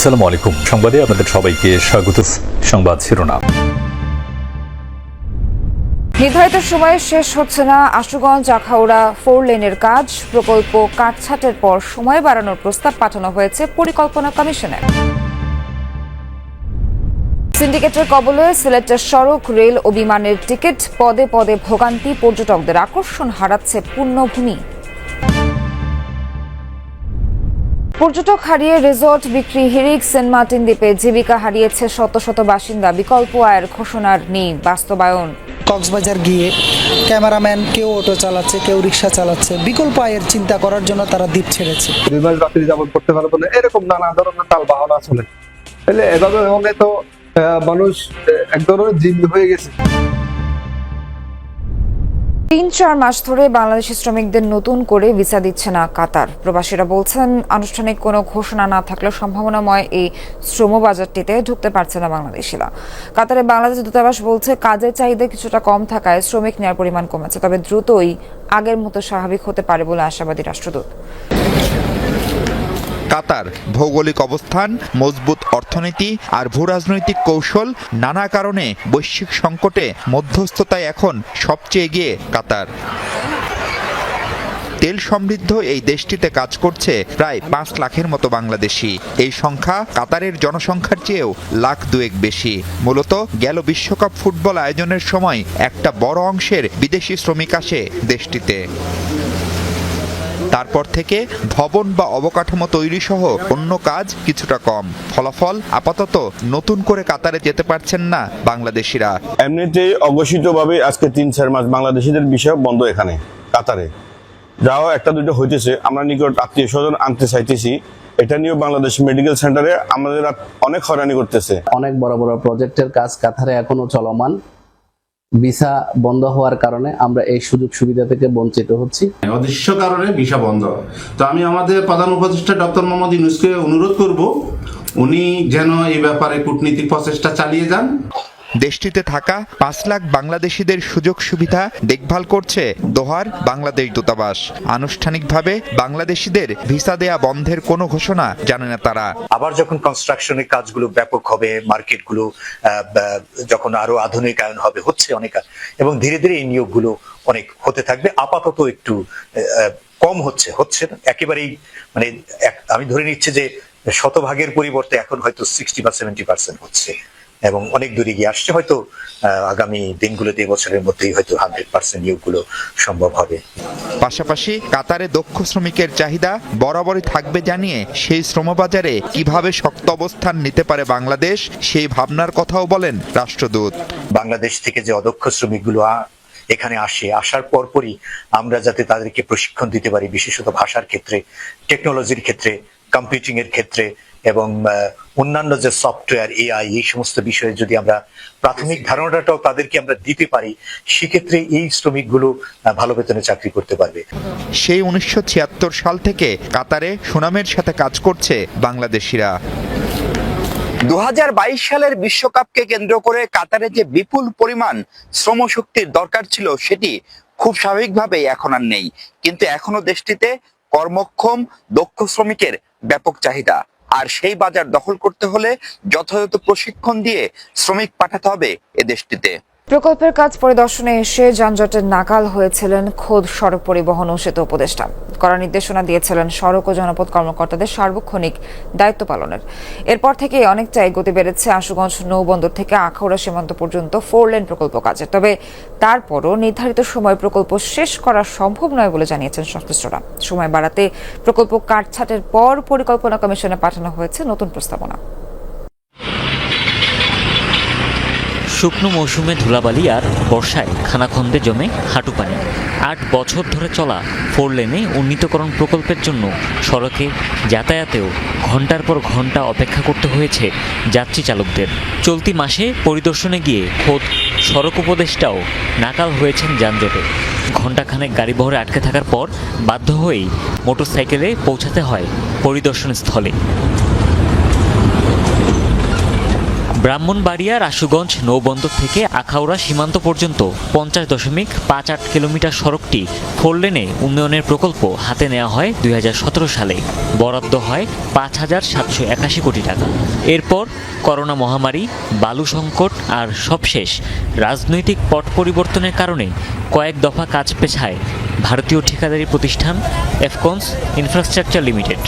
আসসালামু আলাইকুম। সংবাদে আপনাদের সবাইকে স্বাগত। সংবাদ শিরোনাম। নির্ধারিত সময়ে শেষ হচ্ছে না আশুগঞ্জ আখাউড়া 4 লেনের কাজ। প্রকল্প কাটছাঁটের পর সময় বাড়ানোর প্রস্তাব পাঠানো হয়েছে পরিকল্পনা কমিশনে। সিন্ডিকেটের কবলে সিলেটের সড়ক, রেল ও বিমানের টিকিট, পদে পদে ভোগান্তি, পর্যটকদের আকর্ষণ হারাচ্ছে পুণ্যভূমি। পর্যটক হারিয়ে রিসোর্ট বিক্রি, হিরিক সেন্ট মার্টিন দ্বীপে জীবিকা হারিয়েছে শত শত বাসিন্দা। বিকল্প আয়ের ঘোষণার নেই বাস্তবায়ন। কক্সবাজার গিয়ে ক্যামেরাম্যান কেউ অটো চালাচ্ছে, কেউ রিক্সা চালাচ্ছে, বিকল্প আয়ের চিন্তা করার জন্য তারা দ্বীপ ছেড়েছে। 2 মাস রাত্রি যাপন করতে পারবো না, এরকম নানা ধরনের তাল বাহানা চলে। তাহলে এভাবে হলে তো মানুষ এক ধরনের জিম্মি হয়ে গেছে। 3-4 মাস ধরে বাংলাদেশি শ্রমিকদের নতুন করে ভিসা দিচ্ছে না কাতার। প্রবাসীরা বলছেন, আনুষ্ঠানিক কোনো ঘোষণা না থাকলেও সম্ভাবনাময় এই শ্রম বাজারটিতে ঢুকতে পারছে না বাংলাদেশিরা। কাতারে বাংলাদেশ দূতাবাস বলছে, কাজের চাহিদা কিছুটা কম থাকায় শ্রমিক নেওয়ার পরিমাণ কমেছে, তবে দ্রুতই আগের মতো স্বাভাবিক হতে পারে বলে আশাবাদী রাষ্ট্রদূত। কাতার ভৌগোলিক অবস্থান, মজবুত অর্থনীতি আর ভূরাজনৈতিক কৌশল, নানা কারণে বৈশ্বিক সংকটে মধ্যস্থতায় এখন সবচেয়ে এগিয়ে কাতার। তেল সমৃদ্ধ এই দেশটিতে কাজ করছে প্রায় 5 লাখের মতো বাংলাদেশি। এই সংখ্যা কাতারের জনসংখ্যার চেয়েও লাখ দুয়েক বেশি। মূলত গেল বিশ্বকাপ ফুটবল আয়োজনের সময় একটা বড় অংশের বিদেশি শ্রমিক আসে দেশটিতে। তারপর থেকে ভবন বা অবকাঠামো তৈরি সহ অন্য কাজ কিছুটা কম। ফলাফল, আপাতত নতুন করে কাতারে যেতে পারছেন না বাংলাদেশিরা। এমনিতেই অঘোষিতভাবে আজকে 3-4 মাস বাংলাদেশিদের বিষয় বন্ধ এখানে কাতারে। যাও একটা দুটো হইতেছে, আমরা নিকট আত্মীয় স্বজন আনতে চাইতেছি। এটা নিয়েও বাংলাদেশ মেডিকেল সেন্টারে আমাদের অনেক হয়রানি করতেছে। অনেক বড় বড় প্রজেক্টের কাজ কাতারে এখনো চলমান। ভিসা বন্ধ হওয়ার কারণে আমরা এই সুযোগ সুবিধা থেকে বঞ্চিত হচ্ছি। অদৃশ্য কারণে ভিসা বন্ধ। তো আমি আমাদের প্রধান উপদেষ্টা ডক্টর মোহাম্মদ ইউনূসকে অনুরোধ করব, উনি যেন এই ব্যাপারে কূটনীতিক প্রচেষ্টা চালিয়ে যান। দেশটিতে থাকা 5 লাখ বাংলাদেশিদের সুযোগ সুবিধা দেখভাল করছে দোহার বাংলাদেশ দূতাবাস। আনুষ্ঠানিকভাবে বাংলাদেশিদের ভিসা দেয়া বন্ধের কোনো ঘোষণা জানে না তারা। আবার যখন কনস্ট্রাকশনের কাজগুলো ব্যাপক হবে, মার্কেটগুলো যখন আরো আধুনিকায়ন হবে, হচ্ছে অনেক, এবং ধীরে ধীরে এই নিয়োগগুলো অনেক হতে থাকবে। আপাতত একটু কম হচ্ছে না একেবারেই, মানে আমি ধরে নিচ্ছি যে শতভাগের পরিবর্তে এখন হয়তো 60 বা 70% হচ্ছে, এবং অনেক দূরে গিয়ে আসছে। হয়তো আগামী দিনগুলোতে, বছরের মধ্যেই হয়তো 100% নিয়োগগুলো সম্ভব হবে। পাশাপাশি কাতারে দক্ষ শ্রমিকের চাহিদা বরাবরই থাকবে জানিয়ে সেই শ্রমবাজারে কিভাবে শক্ত অবস্থান নিতে পারে বাংলাদেশ, সেই ভাবনার কথাও বলেন রাষ্ট্রদূত। বাংলাদেশ থেকে যে অদক্ষ শ্রমিকগুলো এখানে আসার পরপরই আমরা যাতে তাদেরকে প্রশিক্ষণ দিতে পারি, বিশেষত ভাষার ক্ষেত্রে, টেকনোলজির ক্ষেত্রে, কম্পিউটিং এর ক্ষেত্রে, এবং অন্যান্য যে সফটওয়্যার, এআই, এই সমস্ত বিষয়ে যদি আমরা প্রাথমিক ধারণাটাও তাদেরকে আমরা দিতে পারি, সেক্ষেত্রে এই শ্রমিকগুলো ভালো বেতনে চাকরি করতে পারবে। সেই 1976 সাল থেকে কাতারে সুনামের সাথে কাজ করছে বাংলাদেশিরা। 2022 সালের বিশ্বকাপকে কেন্দ্র করে কাতারে যে বিপুল পরিমাণ শ্রমশক্তির দরকার ছিল, সেটি খুব স্বাভাবিকভাবেই এখন আর নেই। কিন্তু এখনো দেশটিতে কর্মক্ষম দক্ষ শ্রমিকের ব্যাপক চাহিদা, আর সেই বাজার দখল করতে হলে যথাযথ প্রশিক্ষণ দিয়ে শ্রমিক পাঠাতে হবে এ দেশটিতে। প্রকল্পের কাজ পরিদর্শনে এসে যানজটের নাকাল হয়েছিলেন খোদ সড়ক পরিবহন ও সেতু উপদেষ্টা। কড়া নির্দেশনা দিয়েছিলেন সড়ক ও জনপথ কর্মকর্তাদের সার্বক্ষণিক দায়িত্ব পালনের। এরপর থেকে অনেকটাই গতি বেড়েছে আশুগঞ্জ নৌবন্দর থেকে আখাউড়া সীমান্ত পর্যন্ত 4 লেন প্রকল্প কাজে। তবে তারপরও নির্ধারিত সময় প্রকল্প শেষ করা সম্ভব নয় বলে জানিয়েছেন সংশ্লিষ্টরা। সময় বাড়াতে প্রকল্প কাটছাঁটের পর পরিকল্পনা কমিশনে পাঠানো হয়েছে নতুন প্রস্তাবনা। শুকনো মৌসুমে ধুলাবালি আর বর্ষায় খানাখন্দে জমে হাঁটু পানি। 8 বছর ধরে চলা 4 লেনে উন্নীতকরণ প্রকল্পের জন্য সড়কে যাতায়াতেও ঘন্টার পর ঘন্টা অপেক্ষা করতে হয়েছে যাত্রী চালকদের। চলতি মাসে পরিদর্শনে গিয়ে খোদ সড়ক উপদেষ্টাও নাকাল হয়েছেন যানজটে। ঘণ্টাখানেক গাড়িবহরে আটকে থাকার পর বাধ্য হয়েই মোটরসাইকেলে পৌঁছাতে হয় পরিদর্শন স্থলে। ব্রাহ্মণবাড়িয়ার আশুগঞ্জ নৌবন্দর থেকে আখাউড়া সীমান্ত পর্যন্ত 50.58 কিলোমিটার সড়কটি 4 লেনে উন্নয়নের প্রকল্প হাতে নেওয়া হয় 2017 সালে। বরাদ্দ হয় 5,781 কোটি টাকা। এরপর করোনা মহামারী, বালু সংকট আর সবশেষ রাজনৈতিক পট পরিবর্তনের কারণে কয়েক দফা কাজ পেছায় ভারতীয় ঠিকাদারি প্রতিষ্ঠান এফকনস ইনফ্রাস্ট্রাকচার লিমিটেড।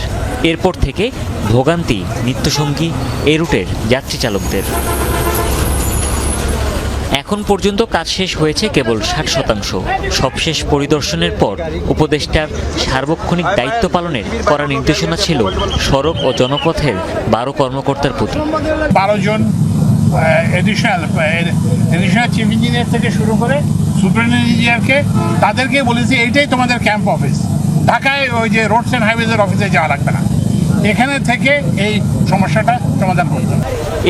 এরপর থেকে ভোগান্তি নিত্যসঙ্গী এ রুটের যাত্রী চালকদের। এখন পর্যন্ত কাজ শেষ হয়েছে কেবল 60%। সবশেষ পরিদর্শনের পর উপদেষ্টার সার্বক্ষণিক দায়িত্ব পালনের কড়া নির্দেশনা ছিল সড়ক ও জনপথের 12 কর্মকর্তার প্রতি। 12 জন এডিশনাল চিফ ইঞ্জিনিয়ার থেকে শুরু করে সুপারিনটেন্ডেন্ট ইঞ্জিনিয়ারকে তাদেরকে বলেছি এইটাই তোমাদের ক্যাম্প অফিস। ঢাকায় ওই যে রোডস অ্যান্ড হাইওয়েজের অফিসে যাওয়া লাগবে না, এখানে থেকে এই সমস্যাটা সমাধান করতে হবে।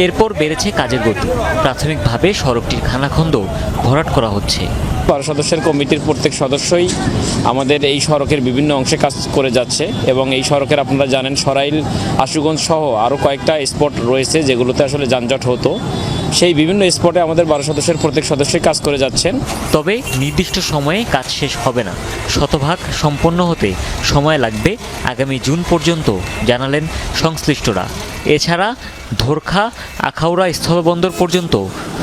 এরপর বেড়েছে কাজের গতি। প্রাথমিকভাবে সড়কটির খানাখন্দ ভরাট করা হচ্ছে। 12 সদস্যের কমিটির প্রত্যেক সদস্যই আমাদের এই সড়কের বিভিন্ন অংশে কাজ করে যাচ্ছে এবং এই সড়কের আপনারা জানেন সরাইল, আশুগঞ্জ সহ আরও কয়েকটা স্পট রয়েছে যেগুলোতে আসলে যানজট হতো। সেই বিভিন্ন স্পটে আমাদের 12 সদস্যের প্রত্যেক সদস্যই কাজ করে যাচ্ছেন। তবে নির্দিষ্ট সময়ে কাজ শেষ হবে না, শতভাগ সম্পন্ন হতে সময় লাগবে আগামী জুন পর্যন্ত জানালেন সংশ্লিষ্টরা। এছাড়া ধোরখা আখাউড়া স্থলবন্দর পর্যন্ত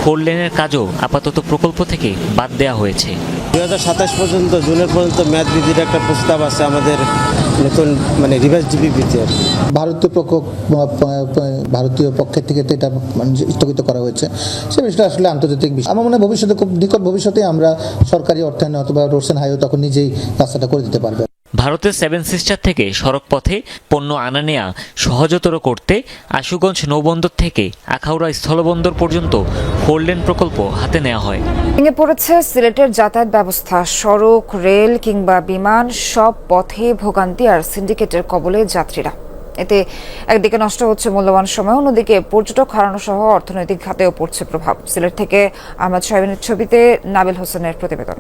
4 লেনের কাজও আপাতত প্রকল্প থেকে বাদ দেওয়া হয়েছে। 2027 পর্যন্ত, জুনের পর্যন্ত মেয়াদ বৃদ্ধির একটা প্রস্তাব আছে আমাদের নতুন রিভাইজ জিপিপিতে। ভারতীয় পক্ষের থেকে তো এটা স্থগিত করা হয়েছে। সে বিষয়টা আসলে আন্তর্জাতিক বিষয়। আমার মনে হয় ভবিষ্যতে, খুব নিকট ভবিষ্যতে আমরা সরকারি অর্থায়নে অথবা রোডস অ্যান্ড হাইওয়ে তখন নিজেই রাস্তাটা করে দিতে পারবে। ভারতের 7 সিস্টার থেকে সড়ক পথে পণ্য আনা নেয়া সহজতর করতে আশুগঞ্জ নৌবন্দর থেকে আখাউড়া স্থলবন্দর পর্যন্ত 4 লেন প্রকল্প হাতে নেওয়া হয়। ভেঙে পড়েছে সিলেটের যাতায়াত ব্যবস্থা। সড়ক, রেল কিংবা বিমান সব পথে ভোগান্তি আর সিন্ডিকেটের কবলে যাত্রীরা। এতে একদিকে নষ্ট হচ্ছে মূল্যবান সময়, অন্যদিকে পর্যটক হারানো সহ অর্থনৈতিক খাতেও পড়ছে প্রভাব। সিলেট থেকে আহমদ সাহেবের ছবিতে নাবিল হোসেনের প্রতিবেদন।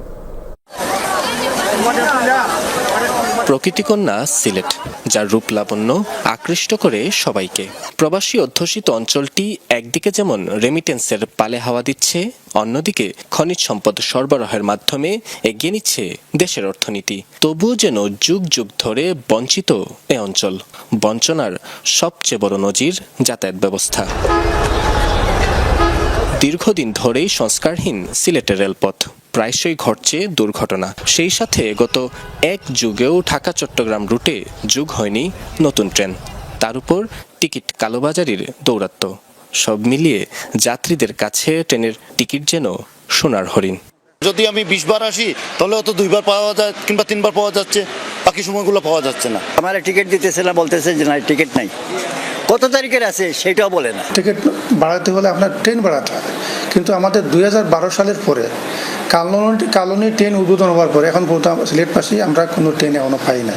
প্রকৃতিকন্যা সিলেট, যার রূপ লাবণ্য আকৃষ্ট করে সবাইকে। প্রবাসী অধ্যুষিত অঞ্চলটি একদিকে যেমন রেমিটেন্সের পালে হাওয়া দিচ্ছে, অন্যদিকে খনিজ সম্পদ সরবরাহের মাধ্যমে এগিয়ে নিচ্ছে দেশের অর্থনীতি। তবুও যেন যুগ যুগ ধরে বঞ্চিত এ অঞ্চল। বঞ্চনার সবচেয়ে বড় নজির যাতায়াত ব্যবস্থা। দীর্ঘদিন ধরেই সংস্কারহীন সিলেটের রেলপথ। প্রায়শই ঘটছে দুর্ঘটনা। সেই সাথে গত 1 যুগেও ঢাকা চট্টগ্রাম রুটে যুগ হয়নি নতুন ট্রেন। তার উপর টিকিট কালোবাজারির দৌরাত্ম্য। সব মিলিয়ে যাত্রীদের কাছে ট্রেনের টিকিট যেন সোনার হরিণ। যদি আমি 20 বার আসি তাহলে হয়তো 2 বার পাওয়া যায় কিংবা 3 বার পাওয়া যাচ্ছে, বাকি সময়গুলো পাওয়া যাচ্ছে না। আমার টিকিট দিতেছে না, বলতেছে যে না টিকিট নাই। কত তারিখের আছে সেটাও বলে না। টিকিট বাড়াতে হলে আপনার ট্রেন বাড়াতে হবে, কিন্তু আমাদের 2012 সালের পরে কালনী ট্রেন উদ্বোধন হওয়ার পরে এখন পর্যন্ত সিলেটবাসী আমরা কোনো ট্রেন এখনো পাই না।